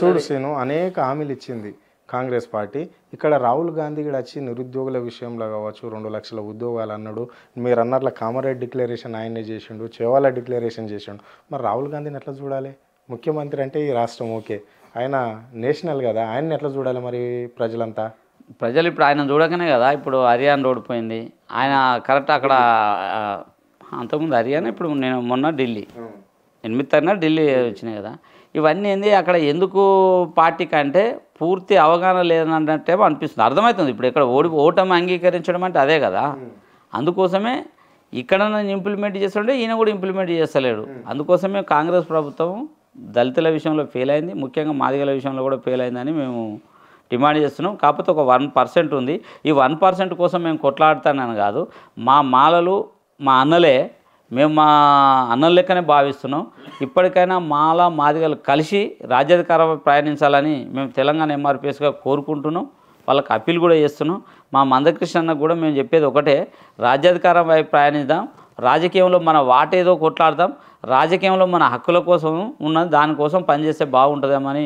చూడు సీను అనేక హామీలు ఇచ్చింది కాంగ్రెస్ పార్టీ. ఇక్కడ రాహుల్ గాంధీ కూడా వచ్చి నిరుద్యోగుల విషయంలో కావచ్చు 2 లక్షల ఉద్యోగాలు అన్నాడు. మీరు అన్నట్ల కామరేడ్ డిక్లరేషన్ ఆయనే చేసిండు, చేవాల డిక్లరేషన్ చేసిండు. మరి రాహుల్ గాంధీని ఎట్లా చూడాలి? ముఖ్యమంత్రి అంటే ఈ రాష్ట్రం ఓకే, ఆయన నేషనల్ కదా, ఆయన్ని ఎట్లా చూడాలి మరి ప్రజలంతా? ప్రజలు ఇప్పుడు ఆయన చూడకనే కదా ఇప్పుడు హర్యానా ఓడిపోయింది. ఆయన కరెక్ట్ అక్కడ అంతకుముందు హర్యానా, ఇప్పుడు నేను మొన్న ఢిల్లీ 8 తారీఖున ఢిల్లీ వచ్చినాయి కదా. ఇవన్నీ ఏంది అక్కడ ఎందుకు పార్టీ కంటే పూర్తి అవగాహన లేదన్నట్టేమో అనిపిస్తుంది. అర్థమవుతుంది ఇప్పుడు ఇక్కడ ఓటమి అంగీకరించడం అంటే అదే కదా. అందుకోసమే ఇక్కడ ఇంప్లిమెంట్ చేస్తుంటే ఈయన కూడా ఇంప్లిమెంట్ చేస్తలేడు. అందుకోసమే కాంగ్రెస్ ప్రభుత్వం దళితుల విషయంలో ఫెయిల్ అయింది, ముఖ్యంగా మాదిగల విషయంలో కూడా ఫెయిల్ అయిందని మేము డిమాండ్ చేస్తున్నాం. కాకపోతే ఒక 1% ఉంది. ఈ 1% కోసం మేము కొట్లాడుతానని కాదు, మా మాలలు మా అన్నలే, మేము మా అన్నల లెక్కనే భావిస్తున్నాం. ఇప్పటికైనా మాల మాదిగలు కలిసి రాజ్యాధికారం ప్రయాణించాలని మేము తెలంగాణ ఎంఆర్పిఎస్గా కోరుకుంటున్నాం. వాళ్ళకి అప్పీల్ కూడా చేస్తున్నాం. మా మందకృష్ణకు కూడా మేము చెప్పేది ఒకటే, రాజ్యాధికారం వైపు ప్రయాణిద్దాం, రాజకీయంలో మన వాటేదో కొట్లాడదాం, రాజకీయంలో మన హక్కుల కోసం ఉన్న దానికోసం పనిచేస్తే బాగుంటుందేమని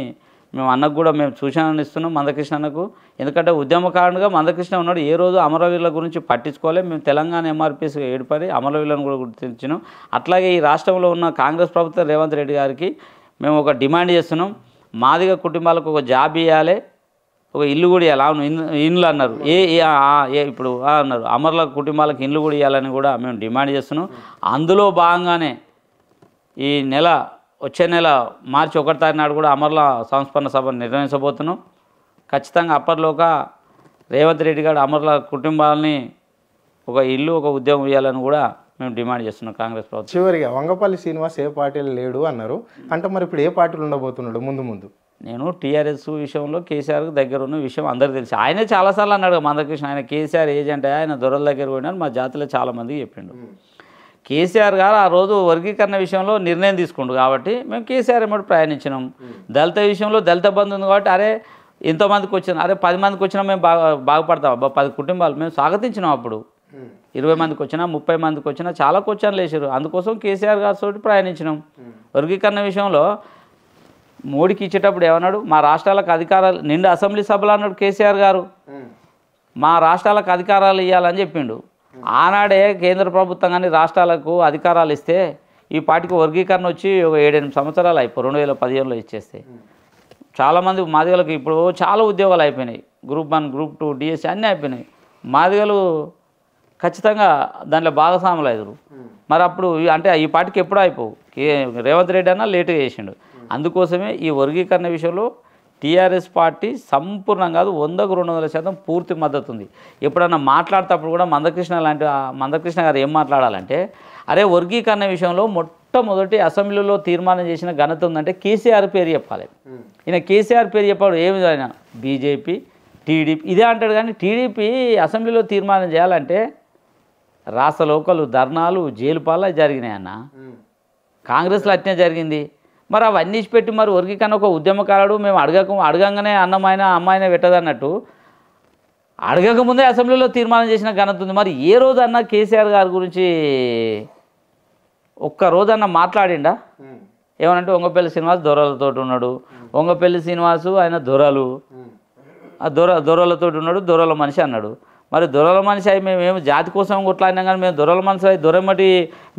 మేము అన్నకు కూడా మేము సూచనలు ఇస్తున్నాం మందకృష్ణకు. ఎందుకంటే ఉద్యమకారునిగా మందకృష్ణ ఉన్నాడు, ఏ రోజు అమరవీరుల గురించి పట్టించుకోవాలి. మేము తెలంగాణ ఎంఆర్పిఎస్ ఏర్పడి అమరవీరులను కూడా గుర్తించినాం. అట్లాగే ఈ రాష్ట్రంలో ఉన్న కాంగ్రెస్ ప్రభుత్వం రేవంత్ రెడ్డి గారికి మేము ఒక డిమాండ్ చేస్తున్నాం, మాదిగ కుటుంబాలకు ఒక జాబ్ ఇవ్వాలి, ఒక ఇల్లు కూడా ఇవ్వాలి. అవును, ఇండ్లు అన్నారు, ఇప్పుడు అన్నారు అమరుల కుటుంబాలకు ఇండ్లు కూడా ఇవ్వాలని కూడా మేము డిమాండ్ చేస్తున్నాం. అందులో భాగంగానే ఈ వచ్చే నెల మార్చి 1 తారీఖు నాడు కూడా అమరుల సంస్మరణ సభను నిర్వహించబోతున్నాం. ఖచ్చితంగా అప్పట్లోగా రేవంత్ రెడ్డి గారు అమరుల కుటుంబాలని ఒక ఇల్లు ఒక ఉద్యోగం ఇవ్వాలని కూడా మేము డిమాండ్ చేస్తున్నాం కాంగ్రెస్ ప్రభుత్వం. చివరిగా వంగపల్లి శ్రీనివాస్ ఏ పార్టీలు లేడు అన్నారు అంటే మరి ఇప్పుడు ఏ పార్టీలు ఉండబోతున్నాడు ముందు? నేను టీఆర్ఎస్ విషయంలో కేసీఆర్కి దగ్గర ఉన్న విషయం అందరికీ తెలుసు. ఆయనే చాలాసార్లు అన్నాడు మందకృష్ణ, ఆయన కేసీఆర్ ఏజెంట్, ఆయన దొరల దగ్గర పోయినాడు, మా జాతిలో చాలామందికి చెప్పిండు. కేసీఆర్ గారు ఆ రోజు వర్గీకరణ విషయంలో నిర్ణయం తీసుకుండు కాబట్టి మేము కేసీఆర్ ఎమ్మటి ప్రయాణించినాం. దళిత విషయంలో దళిత బంధు ఉంది కాబట్టి అరే ఇంతమందికి వచ్చిన, అరే 10 మందికి వచ్చినా మేము బాగుపడతాం, 10 కుటుంబాలు మేము స్వాగతించినాం. అప్పుడు 20 మందికి వచ్చినా 30 మందికి వచ్చినా చాలా క్వశ్చన్లు వేసారు. అందుకోసం కేసీఆర్ గారితో ప్రయాణించినాం. వర్గీకరణ విషయంలో మోడీకి ఇచ్చేటప్పుడు ఏమన్నాడు, మా రాష్ట్రాలకు అధికారాలు నిండు అసెంబ్లీ సభలు అన్నాడు కేసీఆర్ గారు, మా రాష్ట్రాలకు అధికారాలు ఇవ్వాలని చెప్పిండు. ఆనాడే కేంద్ర ప్రభుత్వం కానీ రాష్ట్రాలకు అధికారాలు ఇస్తే ఈ పార్టీకి వర్గీకరణ వచ్చి ఒక 7-8 సంవత్సరాలు అయిపోయి 2015లో ఇచ్చేస్తే చాలామంది మాదిగలకు ఇప్పుడు చాలా ఉద్యోగాలు అయిపోయినాయి. గ్రూప్ 1 గ్రూప్ 2 డిఎస్సి అన్నీ అయిపోయినాయి. మాదిగలు ఖచ్చితంగా దాంట్లో భాగస్వాములు అయ్యారు. మరి అప్పుడు అంటే ఈ పార్టీకి ఎప్పుడూ అయిపోవు, రేవంత్ రెడ్డి అన్న లేటుగా చేసిండు. అందుకోసమే ఈ వర్గీకరణ విషయంలో టీఆర్ఎస్ పార్టీ సంపూర్ణం కాదు 100కు 200% పూర్తి మద్దతు ఉంది. ఎప్పుడన్నా మాట్లాడేటప్పుడు కూడా మందకృష్ణ గారు ఏం మాట్లాడాలంటే, అరే వర్గీకరణ విషయంలో మొట్టమొదటి అసెంబ్లీలో తీర్మానం చేసిన ఘనత ఉందంటే కేసీఆర్ పేరు చెప్పాలి. ఈయన కేసీఆర్ పేరు చెప్పాడు ఏమి ఆయన బీజేపీ టీడీపీ ఇదే అంటాడు. కానీ టీడీపీ అసెంబ్లీలో తీర్మానం చేయాలంటే రాష్ట్రలోకలు ధర్నాలు జైలు పాల జరిగినాయన్న. కాంగ్రెస్లో అట్నే జరిగింది. మరి అవన్నీ పెట్టి మరి వర్గీకరణ ఒక ఉద్యమకారుడు మేము అడగంగానే అన్నమైన అమ్మాయిన పెట్టదన్నట్టు అడగకముందే అసెంబ్లీలో తీర్మానం చేసిన ఘనత ఉంది. మరి ఏ రోజన్నా కేసీఆర్ గారి గురించి ఒక్క రోజన్నా మాట్లాడిండా? ఏమనంటే వంగపల్లి శ్రీనివాస్ దొరలతో ఉన్నాడు, వంగపల్లి శ్రీనివాసు ఆయన దొరలు, ఆ దొరలతో ఉన్నాడు, దొరల మనిషి అన్నాడు. మరి దొరల మనిషి అయి మేము జాతి కోసం కొట్లాడినాం కానీ మేము దొరల మనిషి అయి దొరమటి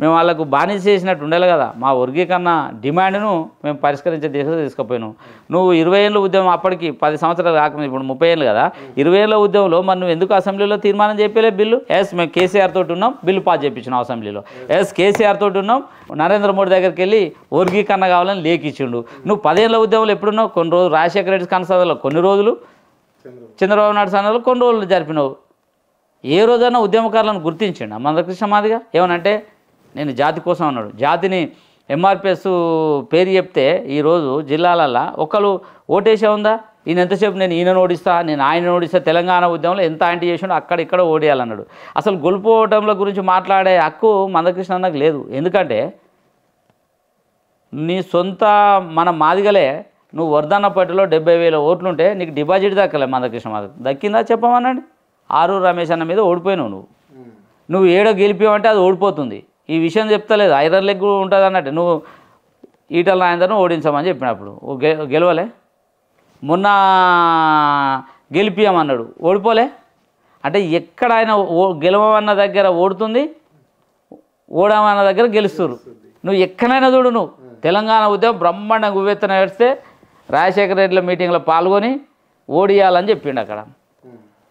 మేము వాళ్ళకు బానిస చేసినట్టు ఉండాలి కదా. మా వర్గీకరణ డిమాండ్ను మేము పరిష్కరించే దిశగా తీసుకుపోయినావు. నువ్వు 20 ఏళ్ళ ఉద్యమం అప్పటికి 10 సంవత్సరాలు కాకుండా ఇప్పుడు 30 ఏళ్ళు కదా, 20 ఏళ్ళ ఉద్యమంలో మరి నువ్వు ఎందుకు అసెంబ్లీలో తీర్మానం చెప్పలే బిల్లు? మేము కేసీఆర్ తోటి ఉన్నాం, బిల్లు పాస్ చేయించినాం అసెంబ్లీలో. కేసీఆర్ తోటి ఉన్నాం, నరేంద్ర మోడీ దగ్గరికి వెళ్ళి వర్గీకరణ కావాలని లేఖిచ్చిండు. నువ్వు 10 ఏళ్ళ ఉద్యమంలో ఎప్పుడున్నావు? కొన్ని రోజులు రాజశేఖర రెడ్డి కనసాదలో కొన్ని రోజులు, చంద్రబాబు నాయుడు సన్నలో కొన్ని రోజులు జరిపినావు. ఏ రోజైనా ఉద్యమకారులను గుర్తించండి మందకృష్ణ మాదిగా ఏమనంటే నేను జాతి కోసం అన్నాడు. జాతిని ఎంఆర్పిఎస్ పేరు చెప్తే ఈరోజు జిల్లాలల్లో ఒకళ్ళు ఓటేసే ఉందా? ఈయన ఎంతసేపు నేను ఈయనను ఓడిస్తా, నేను ఆయన ఓడిస్తా, తెలంగాణ ఉద్యమంలో ఎంత యాంటీ చేసాడో అక్కడ ఇక్కడ ఓడియాలన్నాడు. అసలు గొలుపు ఓటంల గురించి మాట్లాడే హక్కు మందకృష్ణ అన్నకు లేదు. ఎందుకంటే నీ సొంత మన మాదిగలే నువ్వు వర్ధన్నపేటలో 70,000 ఓట్లుంటే నీకు డిపాజిట్ దక్కలే మందకృష్ణ మాదిగ దక్కిందా చెప్పమనండి. ఆరూరు రమేష్ అన్న మీద ఓడిపోయినావు. నువ్వు ఏడో గెలిపావంటే అది ఓడిపోతుంది. ఈ విషయం చెప్తలేదు, ఐరన్ లెగ్ ఉంటుంది అన్నట్టు. నువ్వు ఈటల రాజేందర్ను ఓడించమని చెప్పినప్పుడు గెలవలే. మొన్న గెలిపియమన్నాడు, ఓడిపోలే. అంటే ఎక్కడ ఆయన గెలవమన్న దగ్గర ఓడుతుంది, ఓడమన్న దగ్గర గెలుస్తురు. నువ్వు ఎక్కడైనా చూడు, నువ్వు తెలంగాణ ఉద్యమం బ్రహ్మాండంగా ఉవ్వెత్తున ఏడిస్తే రాజశేఖర రెడ్డిల మీటింగ్లో పాల్గొని ఓడియాలని చెప్పిండు. అక్కడ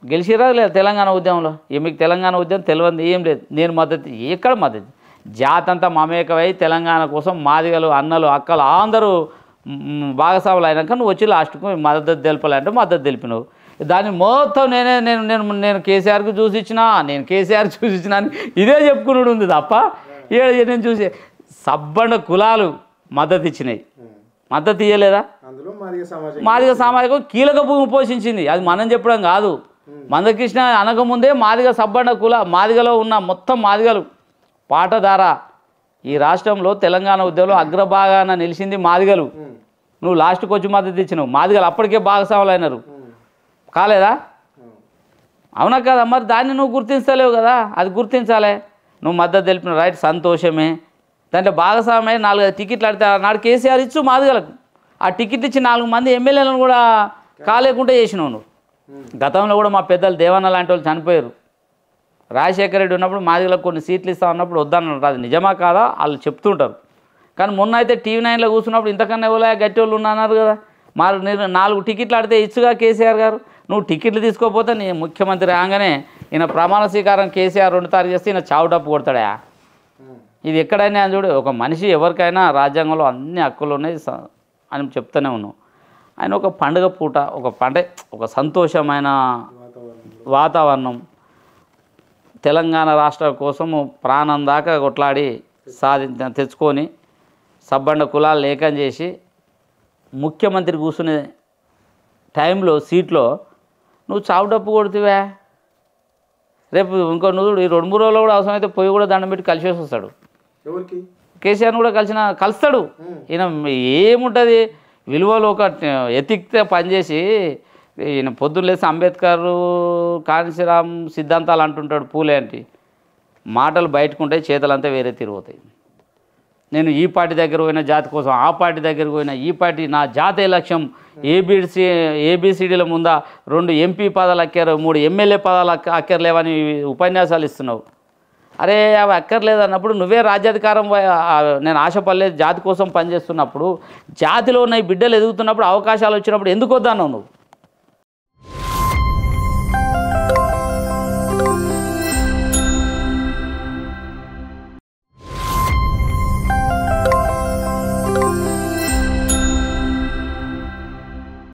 గెలిచిరా లేదు తెలంగాణ ఉద్యమంలో. మీకు తెలంగాణ ఉద్యమం తెలియదు ఏం లేదు. నేను మద్దతు, ఎక్కడ మద్దతు, జాతంతా మమేకమై తెలంగాణ కోసం మాదిగలు అన్నలు అక్కలు అందరూ భాగస్వాములు అయినాక నువ్వు వచ్చి లాస్ట్కు మద్దతు తెలపాలంటే మద్దతు తెలిపినావు. దాన్ని మొత్తం నేను కేసీఆర్కి చూసిచ్చినా, నేను కేసీఆర్ చూసిచ్చినా అని ఇదే చెప్పుకున్నాడు ఉంది తప్ప నేను చూసి సబ్బండ కులాలు మద్దతు ఇచ్చినాయి. మద్దతు ఇవ్వలేదా? మాదిగ సామాజికం కీలక భూమి పోషించింది. అది మనం చెప్పడం కాదు. మందకృష్ణ అనకముందే మాదిగ సబ్బండ మాదిగలో ఉన్న మొత్తం మాదిగలు పాటధార ఈ రాష్ట్రంలో తెలంగాణ ఉద్యమంలో అగ్రభాగాన నిలిచింది మాదిగలు. నువ్వు లాస్ట్కి వచ్చి మద్దతు ఇచ్చినావు. మాదిగలు అప్పటికే భాగస్వాములు అయినారు కాలేదా? అవునా కదా? మరి దాన్ని నువ్వు గుర్తించలేవు కదా, అది గుర్తించాలి. నువ్వు మద్దతు తెలిపిన రైట్, సంతోషమే. దాంట్లో భాగస్వామ్యమై 4 టికెట్లు ఆడితే నాడు కేసీఆర్ ఇచ్చు మాదిగలకు. ఆ టికెట్ ఇచ్చి 4 మంది ఎమ్మెల్యేలను కూడా కాలేకుండా చేసినావు నువ్వు. గతంలో కూడా మా పెద్దలు దేవన్న లాంటి వాళ్ళు చనిపోయారు. రాజశేఖర రెడ్డి ఉన్నప్పుడు మాదిగలకు కొన్ని సీట్లు ఇస్తా ఉన్నప్పుడు వద్దన్నారు. అది నిజమా కాదా వాళ్ళు చెప్తుంటారు. కానీ మొన్న అయితే టీవీ 9లో కూర్చున్నప్పుడు ఇంతకన్నా ఎవరో గట్టి వాళ్ళు ఉన్నారు కదా. మీరు 4 టికెట్లు ఆడితే ఇచ్చుగా కేసీఆర్ గారు. నువ్వు టికెట్లు తీసుకోకపోతే నీ ముఖ్యమంత్రి రాగానే ఈయన ప్రమాణ స్వీకారం కేసీఆర్ 2 తారీఖు చేస్తే ఈయన చావు డప్పు కొడతాడా? ఇది ఎక్కడైనా చూడు, ఒక మనిషి ఎవరికైనా రాజ్యాంగంలో అన్ని హక్కులు ఉన్నాయి అని చెప్తూనే ఉన్నావు. ఆయన ఒక పండుగ పూట ఒక సంతోషమైన వాతావరణం, తెలంగాణ రాష్ట్రం కోసము ప్రాణం దాకా కొట్లాడి తెచ్చుకొని సబ్బండ కులాలు లేఖం చేసి ముఖ్యమంత్రి కూర్చునే టైంలో సీట్లో నువ్వు చావు డప్పు కొడుతువే. రేపు ఇంకో నువ్వు ఈ 2-3 రోజుల్లో కూడా అవసరమైతే పోయి కూడా దండం పెట్టి కలిసి వస్తాడు. కేసీఆర్ని కూడా కలుస్తాడు. ఈయన ఏముంటుంది విలువలు ఒక ఎతిక్తే పనిచేసి ఈయన పొద్దున్న లేసి అంబేద్కర్ కాంశీరామ్ సిద్ధాంతాలు అంటుంటాడు, పూలే అంటే మాటలు బయటకుంటాయి, చేతలంతా వేరే తిరుగుతాయి. నేను ఈ పార్టీ దగ్గర పోయిన జాతి కోసం, ఆ పార్టీ దగ్గరకు పోయినా ఈ పార్టీ, నా జాతీయ లక్ష్యం ఏబిసిడీల ముందా 2 ఎంపీ పదాలు అక్కారు, 3 ఎమ్మెల్యే పదాలు అక్కర్లేవని ఉపన్యాసాలు ఇస్తున్నావు. అరే అవి అక్కర్లేదు అన్నప్పుడు నువ్వే రాజ్యాధికారం నేను ఆశపడలేదు, జాతి కోసం పనిచేస్తున్నప్పుడు, జాతిలో ఉన్న ఈ బిడ్డలు ఎదుగుతున్నప్పుడు అవకాశాలు వచ్చినప్పుడు ఎందుకు వద్దన్నావు నువ్వు?